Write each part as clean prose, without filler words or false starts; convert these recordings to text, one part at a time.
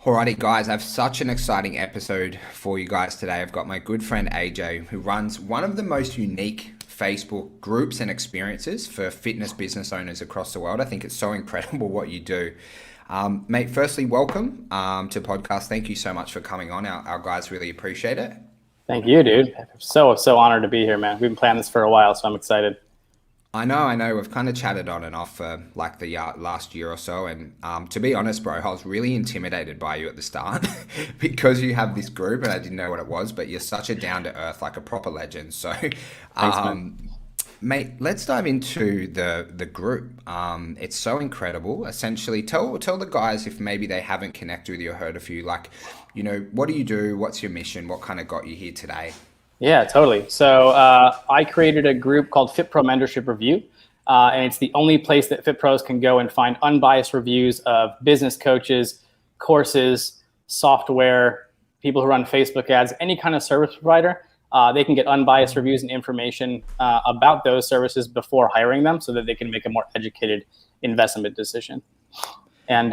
Alrighty, guys, I have such an exciting episode for you guys today. I've got my good friend AJ, who runs one of the most unique Facebook groups and experiences for fitness business owners across the world. I think it's so incredible what you do. Mate, firstly, welcome to the podcast. Thank you so much for coming on. Our guys really appreciate it. Thank you, dude. So honored to be here, man. We've been planning this for a while, so I'm excited. I know. We've kind of chatted on and off for like the last year or so. And to be honest, bro, I was really intimidated by you at the start because you have this group and I didn't know what it was, but you're such a down to earth, like a proper legend. So, Thanks, man. mate, let's dive into the group. It's so incredible. Essentially, tell the guys if maybe they haven't connected with you or heard of you, like, what do you do? What's your mission? What kind of got you here today? Yeah, totally. So I created a group called FitPro Mentorship Review, and it's the only place that FitPros can go and find unbiased reviews of business coaches, courses, software, people who run Facebook ads, any kind of service provider. They can get unbiased reviews and information about those services before hiring them so that they can make a more educated investment decision. And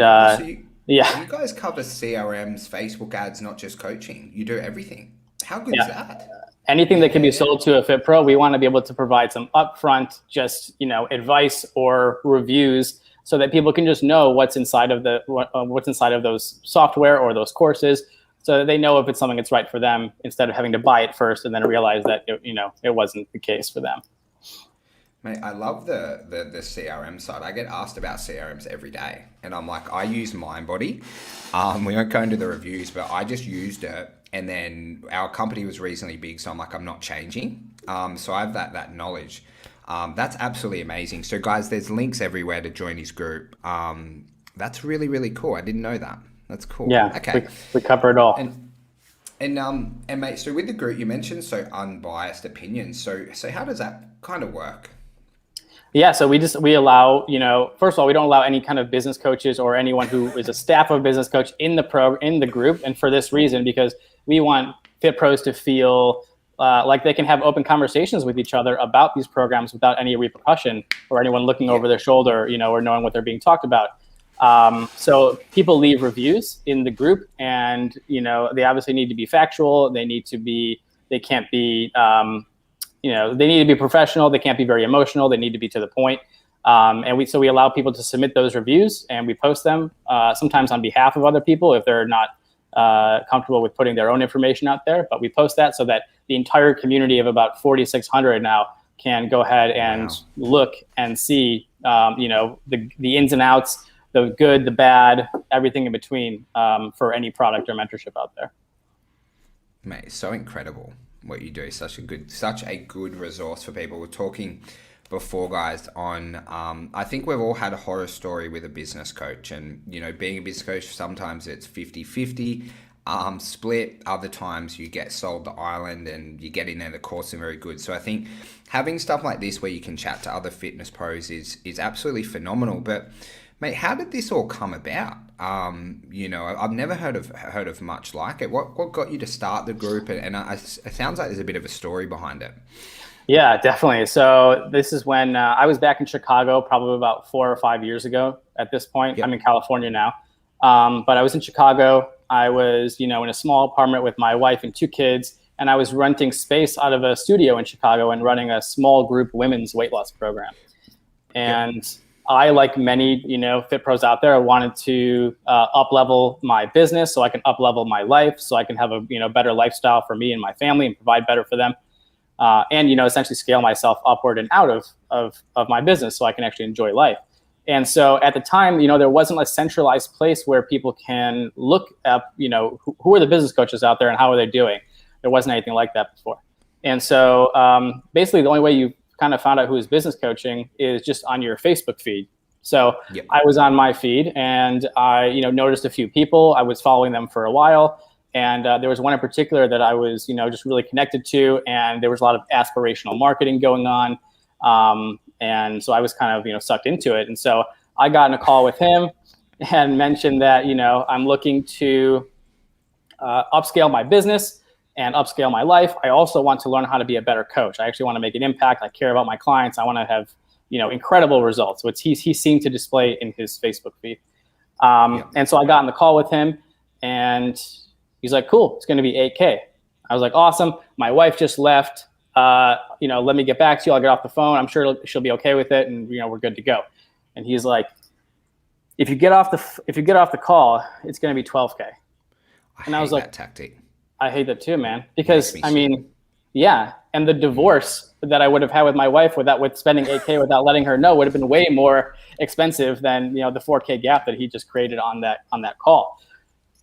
you guys cover CRMs, Facebook ads, not just coaching. You do everything. How good is that? Anything that can be sold to a FitPro, we want to be able to provide some upfront, just advice or reviews, so that people can just know what's inside of those software or those courses, so that they know if it's something that's right for them, instead of having to buy it first and then realize that it wasn't the case for them. Mate, I love the CRM side. I get asked about CRMs every day, and I'm like, I use MindBody. We won't go into the reviews, but I just used it. And then our company was reasonably big, so I'm like, I'm not changing. So I have that knowledge. That's absolutely amazing. So guys, there's links everywhere to join his group. That's really, really cool. I didn't know that. That's cool. Yeah, okay. We cover it all. And mate, so with the group you mentioned, so unbiased opinions. So how does that kind of work? Yeah, so we allow, first of all, we don't allow any kind of business coaches or anyone who is a staff of business coach in the group. And for this reason, because we want FitPros to feel like they can have open conversations with each other about these programs without any repercussion or anyone looking over their shoulder, or knowing what they're being talked about. So people leave reviews in the group, and they obviously need to be factual. They can't be they need to be professional. They can't be very emotional. They need to be to the point. And we allow people to submit those reviews, and we post them sometimes on behalf of other people if they're not comfortable with putting their own information out there. But we post that so that the entire community of about 4,600 now can go ahead and look and see, the ins and outs, the good, the bad, everything in between for any product or mentorship out there. Mate, it's so incredible what you do. Such a good resource for people. We're talking before, guys, on I think we've all had a horror story with a business coach, and being a business coach, sometimes it's 50-50 split. Other times you get sold the island and you get in there, the course is very good. So I think having stuff like this where you can chat to other fitness pros is absolutely phenomenal. But mate, how did this all come about? I've never heard of much like it. What got you to start the group? And it sounds like there's a bit of a story behind it. Yeah, definitely. So this is when I was back in Chicago, probably about 4 or 5 years ago at this point. Yep. I'm in California now. But I was in Chicago. I was, in a small apartment with my wife and 2 kids. And I was renting space out of a studio in Chicago and running a small group women's weight loss program. And I, like many, FitPros out there, I wanted to up-level my business so I can up-level my life, so I can have a better lifestyle for me and my family and provide better for them. And essentially scale myself upward and out of my business so I can actually enjoy life. And so at the time, there wasn't a centralized place where people can look up, who are the business coaches out there and how are they doing? There wasn't anything like that before. And so basically the only way you kind of found out who is business coaching is just on your Facebook feed. So I was on my feed and I, noticed a few people. I was following them for a while. And there was one in particular that I was, just really connected to, and there was a lot of aspirational marketing going on. And so I was kind of, sucked into it. And so I got in a call with him and mentioned that, I'm looking to upscale my business and upscale my life. I also want to learn how to be a better coach. I actually want to make an impact. I care about my clients. I want to have, incredible results, which he seemed to display in his Facebook feed. And so I got on the call with him. And he's like, cool, it's going to be 8K. I was like, awesome. My wife just left. Let me get back to you. I'll get off the phone. I'm sure she'll be okay with it. And, we're good to go. And he's like, if you get off the call, it's going to be 12K. I was like, that tactic. I hate that too, man. Because yeah. And the divorce that I would have had with my wife with spending 8K without letting her know would have been way more expensive than, the 4K gap that he just created on that call.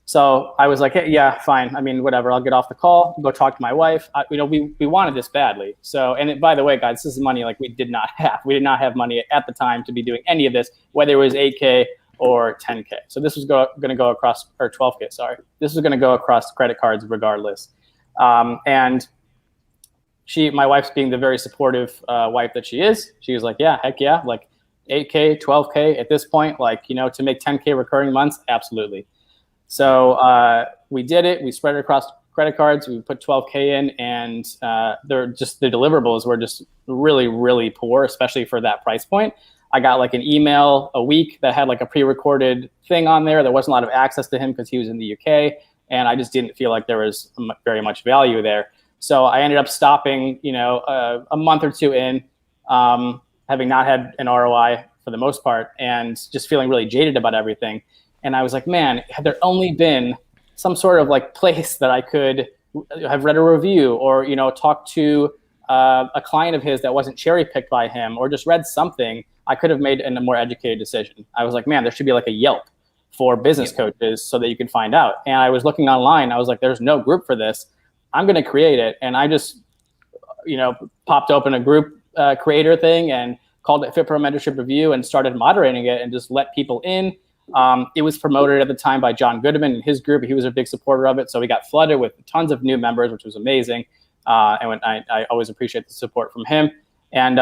So I was like, hey, yeah, fine. Whatever. I'll get off the call, go talk to my wife. We wanted this badly. So, by the way, guys, this is money like we did not have. We did not have money at the time to be doing any of this, whether it was 8K or 10K. So this was going to go across, or 12K, sorry. This was going to go across credit cards regardless. And my wife's being the very supportive wife that she is. She was like, yeah, heck yeah. Like 8K, 12K at this point, to make 10K recurring months, absolutely. So we did it. We spread it across credit cards. We put 12K in, and the deliverables were just really, really poor, especially for that price point. I got like an email a week that had like a pre-recorded thing on there. There wasn't a lot of access to him because he was in the UK, and I just didn't feel like there was very much value there. So I ended up stopping, a month or two in, having not had an ROI for the most part, and just feeling really jaded about everything. And I was like, man, had there only been some sort of like place that I could have read a review or, talk to a client of his that wasn't cherry picked by him, or just read something, I could have made a more educated decision. I was like, man, there should be like a Yelp for business coaches so that you can find out. And I was looking online. I was like, there's no group for this. I'm going to create it. And I just, popped open a group creator thing and called it Fit Pro Mentorship Review and started moderating it and just let people in. It was promoted at the time by John Goodman and his group. He was a big supporter of it. So we got flooded with tons of new members, which was amazing. And I always appreciate the support from him. And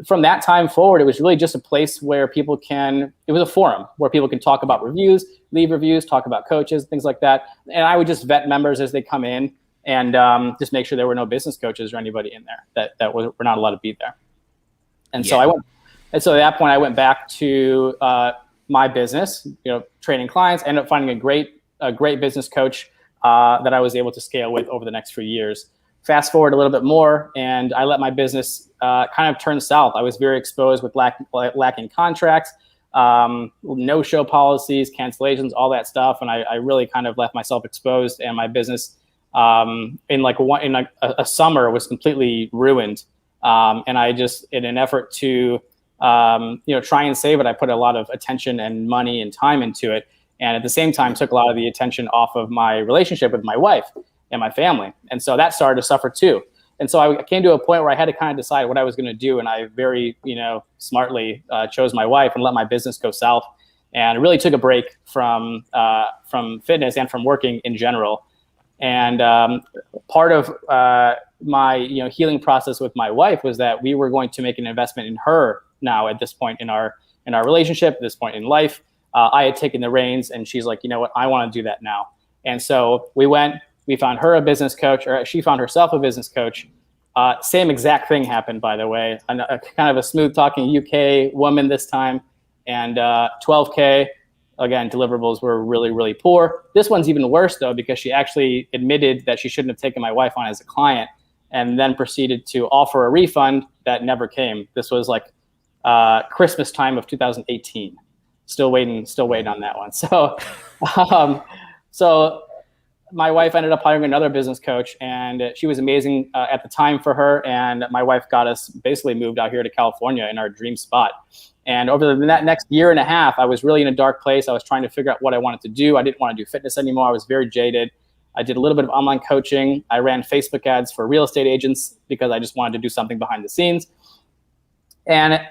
from that time forward, it was really just a place where it was a forum where people can talk about reviews, leave reviews, talk about coaches, things like that. And I would just vet members as they come in and just make sure there were no business coaches or anybody in there that were not allowed to be there. And so at that point I went back to my business, training clients, ended up finding a great business coach that I was able to scale with over the next few years. Fast forward a little bit more, and I let my business kind of turn south. I was very exposed with lacking contracts, no-show policies, cancellations, all that stuff, and I really kind of left myself exposed, and my business in a summer was completely ruined. And I just, in an effort to try and save it, I put a lot of attention and money and time into it, and at the same time took a lot of the attention off of my relationship with my wife and my family. And so that started to suffer too. And so I came to a point where I had to kind of decide what I was going to do. And I very, smartly chose my wife and let my business go south. And I really took a break from fitness and from working in general. And part of my healing process with my wife was that we were going to make an investment in her now at this point in our relationship, at this point in life. I had taken the reins, and she's like, you know what, I want to do that now. And so we found her a business coach, or she found herself a business coach. Same exact thing happened, by the way. Kind of a smooth talking UK woman this time, and 12K. Again, deliverables were really, really poor. This one's even worse though, because she actually admitted that she shouldn't have taken my wife on as a client, and then proceeded to offer a refund that never came. This was like Christmas time of 2018. Still waiting on that one. So my wife ended up hiring another business coach, and she was amazing at the time for her. And my wife got us basically moved out here to California in our dream spot. And over that next year and a half, I was really in a dark place. I was trying to figure out what I wanted to do. I didn't want to do fitness anymore. I was very jaded. I did a little bit of online coaching. I ran Facebook ads for real estate agents because I just wanted to do something behind the scenes. And,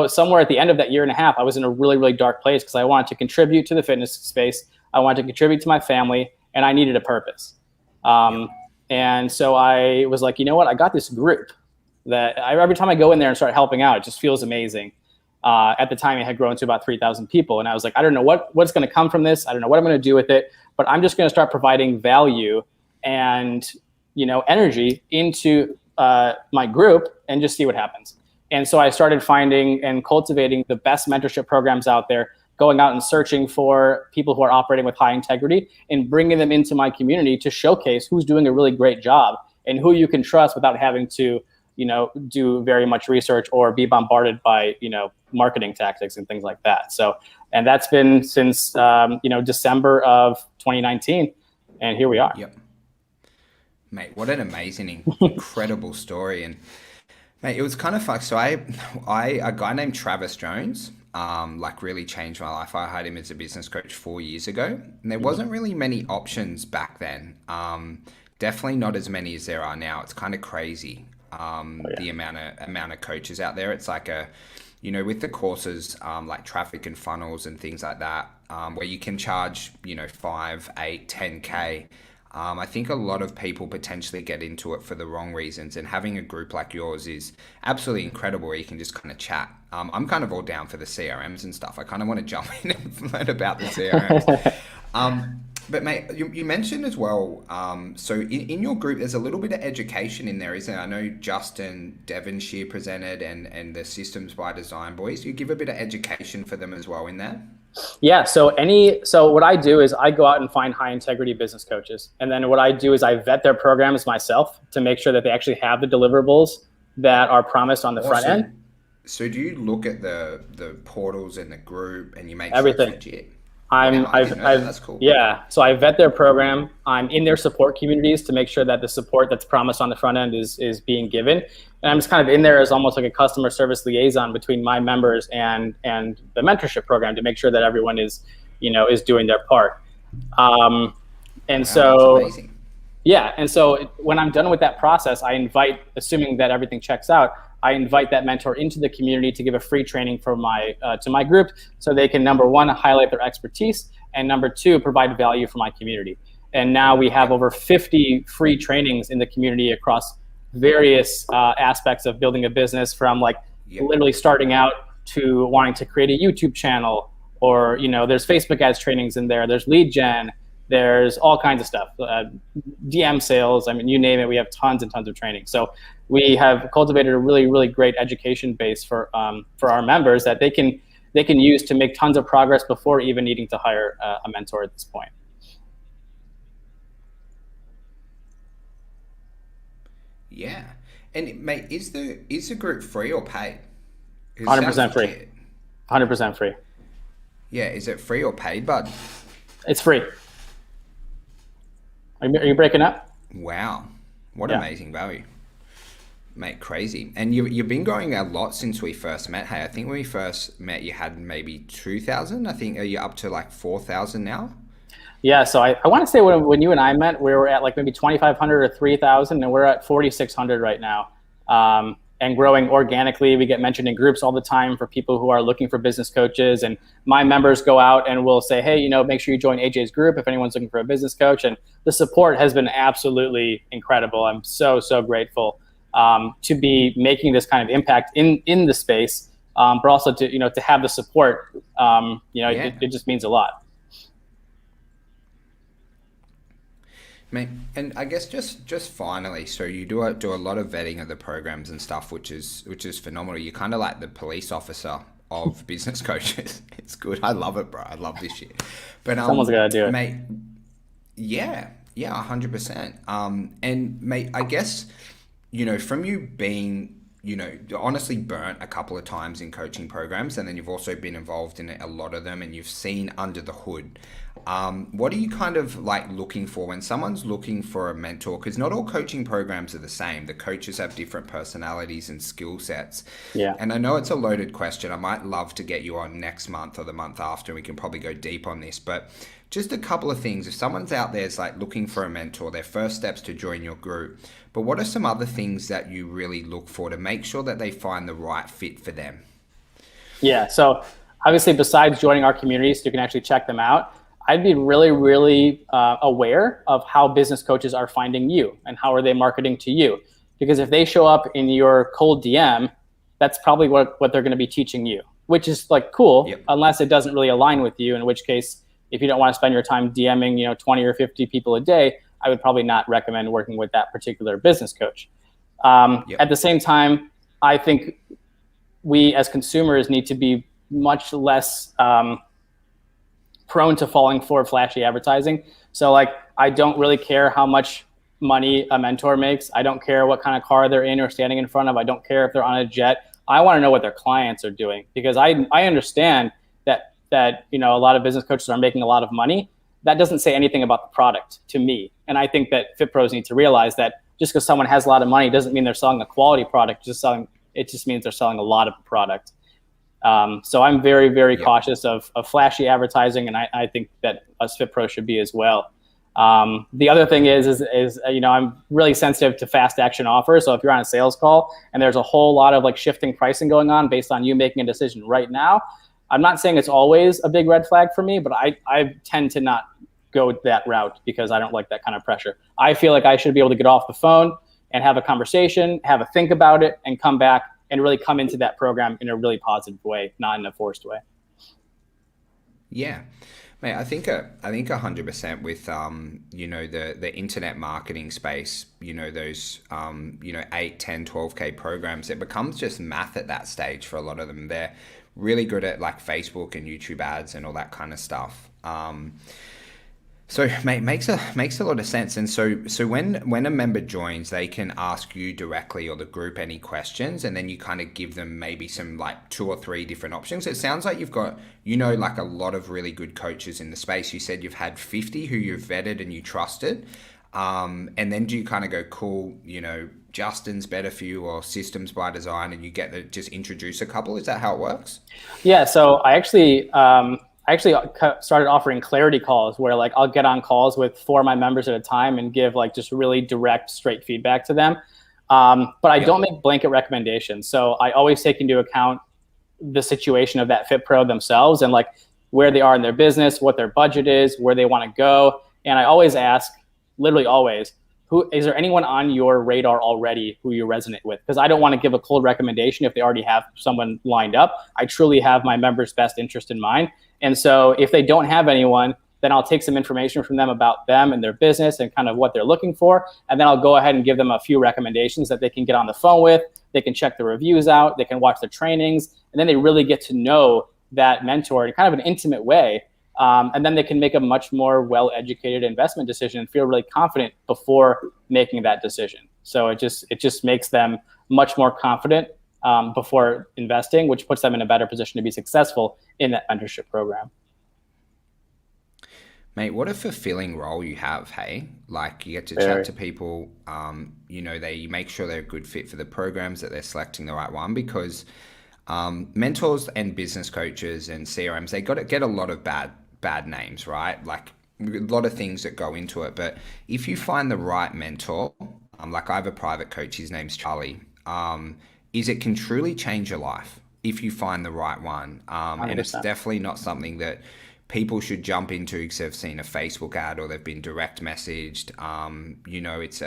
somewhere at the end of that year and a half, I was in a really, really dark place because I wanted to contribute to the fitness space. I wanted to contribute to my family, and I needed a purpose. And so I was like, you know what? I got this group that every time I go in there and start helping out, it just feels amazing. At the time, it had grown to about 3,000 people. And I was like, I don't know what's going to come from this. I don't know what I'm going to do with it, but I'm just going to start providing value and, energy into my group and just see what happens. And so I started finding and cultivating the best mentorship programs out there, going out and searching for people who are operating with high integrity and bringing them into my community to showcase who's doing a really great job and who you can trust without having to, do very much research or be bombarded by, marketing tactics and things like that. So, and that's been since, December of 2019, and here we are. Yep. Mate, what an amazing, incredible story. And mate, it was kind of fun. So a guy named Travis Jones, really changed my life. I hired him as a business coach 4 years ago, and there wasn't really many options back then. Definitely not as many as there are now. It's kind of crazy. The amount of coaches out there. It's like with the courses, like traffic and funnels and things like that, where you can charge, 5, 8, 10K. I think a lot of people potentially get into it for the wrong reasons, and having a group like yours is absolutely incredible where you can just kind of chat. I'm kind of all down for the CRMs and stuff. I kind of want to jump in and learn about the CRMs. But mate, you mentioned as well, so in your group, there's a little bit of education in there, isn't there? I know Justin Devonshire presented and the Systems by Design boys. You give a bit of education for them as well in there? Yeah. So what I do is I go out and find high integrity business coaches. And then what I do is I vet their programs myself to make sure that they actually have the deliverables that are promised on the front end. So do you look at the portals in the group and you make everything? Legit? That's cool. Yeah. So I vet their program. I'm in their support communities to make sure that the support that's promised on the front end is being given. And I'm just kind of in there as almost like a customer service liaison between my members and the mentorship program to make sure that everyone is doing their part. That's amazing. Yeah. And so when I'm done with that process, I invite, assuming that everything checks out, I invite that mentor into the community to give a free training for to my group, so they can, number one, highlight their expertise, and number two, provide value for my community. And now we have over 50 free trainings in the community across various aspects of building a business, from literally starting out to wanting to create a YouTube channel, or there's Facebook ads trainings in there, there's lead gen, there's all kinds of stuff, DM sales. I mean, you name it, we have tons and tons of training. So we have cultivated a really, really great education base for our members that they can use to make tons of progress before even needing to hire a mentor at this point. Yeah. And mate, is the group free or paid? 100% free. 100% free. Yeah. Is it free or paid, bud? It's free. Are you breaking up? Wow. What amazing value. Mate, crazy. And you've been growing a lot since we first met. Hey, I think when we first met, you had maybe 2,000. I think, are you up to 4,000 now? Yeah, so I want to say when you and I met, we were at maybe 2,500 or 3,000, and we're at 4,600 right now. And growing organically. We get mentioned in groups all the time for people who are looking for business coaches. And my members go out and will say, hey, make sure you join AJ's group if anyone's looking for a business coach. And the support has been absolutely incredible. I'm so, so grateful to be making this kind of impact in the space, but also to have the support. It just means a lot. Mate, and I guess just finally, so you do a lot of vetting of the programs and stuff, which is phenomenal. You're kind of like the police officer of business coaches. It's good. I love it, bro. I love this shit. But someone's gotta do it, mate. Yeah, 100%. And mate, I guess from you being honestly burnt a couple of times in coaching programs, and then you've also been involved in a lot of them, and you've seen under the hood. What are you kind of looking for when someone's looking for a mentor? Because not all coaching programs are the same. The coaches have different personalities and skill sets. Yeah. And I know it's a loaded question. I might love to get you on next month or the month after, and we can probably go deep on this. But just a couple of things. If someone's out there is looking for a mentor, their first steps to join your group. But what are some other things that you really look for to make sure that they find the right fit for them? Yeah. So obviously, besides joining our communities, so you can actually check them out, I'd be really, really aware of how business coaches are finding you and how are they marketing to you. Because if they show up in your cold DM, that's probably what they're going to be teaching you, which is cool, yep, unless it doesn't really align with you, in which case, if you don't want to spend your time DMing 20 or 50 people a day, I would probably not recommend working with that particular business coach. Yep. At the same time, I think we as consumers need to be much less prone to falling for flashy advertising. So like, I don't really care how much money a mentor makes. I don't care what kind of car they're in or standing in front of. I don't care if they're on a jet. I want to know what their clients are doing, because I understand that a lot of business coaches are making a lot of money. That doesn't say anything about the product to me. And I think that Fit Pros need to realize that just because someone has a lot of money doesn't mean they're selling a quality product. It just means they're selling a lot of product. So I'm very, very cautious of flashy advertising, and I think that us Fit Pros should be as well. The other thing is I'm really sensitive to fast action offers. So if you're on a sales call and there's a whole lot of like shifting pricing going on based on you making a decision right now, I'm not saying it's always a big red flag for me, but I tend to not go that route because I don't like that kind of pressure. I feel like I should be able to get off the phone and have a conversation, have a think about it, and come back and really come into that program in a really positive way, not in a forced way. Yeah. Mate, I think 100% with the internet marketing space, those 8, 10, 12K programs, it becomes just math at that stage for a lot of them. They're really good at like Facebook and YouTube ads and all that kind of stuff. So mate, makes a lot of sense. And so when a member joins, they can ask you directly or the group any questions, and then you kind of give them maybe some like 2 or 3 different options. It sounds like you've got, like a lot of really good coaches in the space. You said you've had 50 who you've vetted and you trusted. And then do you kind of go, cool, Justin's better for you, or Systems by Design, and you get to just introduce a couple? Is that how it works? Yeah. So I actually started offering clarity calls where like I'll get on calls with 4 of my members at a time and give like just really direct, straight feedback to them. But I don't make blanket recommendations. So I always take into account the situation of that Fit Pro themselves and like where they are in their business, what their budget is, where they want to go. And I always ask, literally always, is there anyone on your radar already who you resonate with? Because I don't want to give a cold recommendation if they already have someone lined up. I truly have my members' best interest in mind. And so if they don't have anyone, then I'll take some information from them about them and their business and kind of what they're looking for. And then I'll go ahead and give them a few recommendations that they can get on the phone with. They can check the reviews out. They can watch the trainings. And then they really get to know that mentor in kind of an intimate way. And then they can make a much more well-educated investment decision and feel really confident before making that decision. So it just makes them much more confident before investing, which puts them in a better position to be successful in that mentorship program. Mate, what a fulfilling role you have, hey? Like you get to chat to people, they make sure they're a good fit for the programs, that they're selecting the right one, because mentors and business coaches and CRMs, they got to get a lot of bad names, right? Like a lot of things that go into it. But if you find the right mentor, like I have a private coach, his name's Charlie, it can truly change your life if you find the right one. And it's definitely not something that people should jump into because they've seen a Facebook ad or they've been direct messaged. It's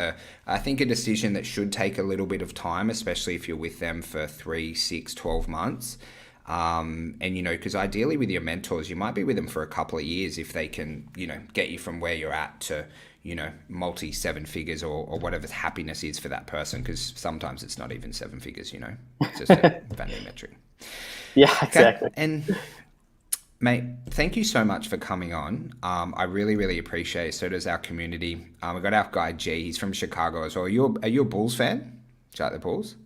I think a decision that should take a little bit of time, especially if you're with them for 3, 6, 12 months. Because ideally with your mentors, you might be with them for a couple of years if they can, get you from where you're at to, multi 7 figures or whatever happiness is for that person. Because sometimes it's not even 7 figures, it's just a vanity metric. Yeah, exactly. Okay. And mate, thank you so much for coming on. I really, really appreciate it. So does our community. We got our guy G. He's from Chicago as well. Are you a Bulls fan? Do you like the Bulls?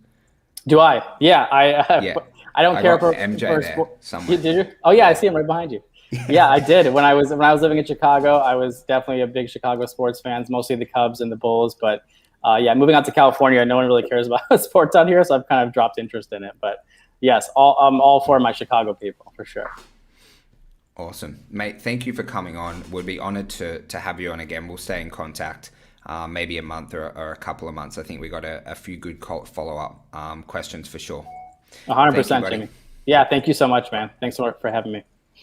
Do I? Yeah, I don't care for MJ there somewhere. Did you? Oh yeah, I see him right behind you. Yeah, I did. When I was living in Chicago, I was definitely a big Chicago sports fan, mostly the Cubs and the Bulls. But moving out to California, no one really cares about sports out here, so I've kind of dropped interest in it. But yes, I'm all for my Chicago people for sure. Awesome, mate. Thank you for coming on. We'd be honored to have you on again. We'll stay in contact. Maybe a month or a couple of months. I think we got a few good follow-up questions for sure. 100%, Jimmy. Yeah, thank you so much, man. Thanks so much for having me.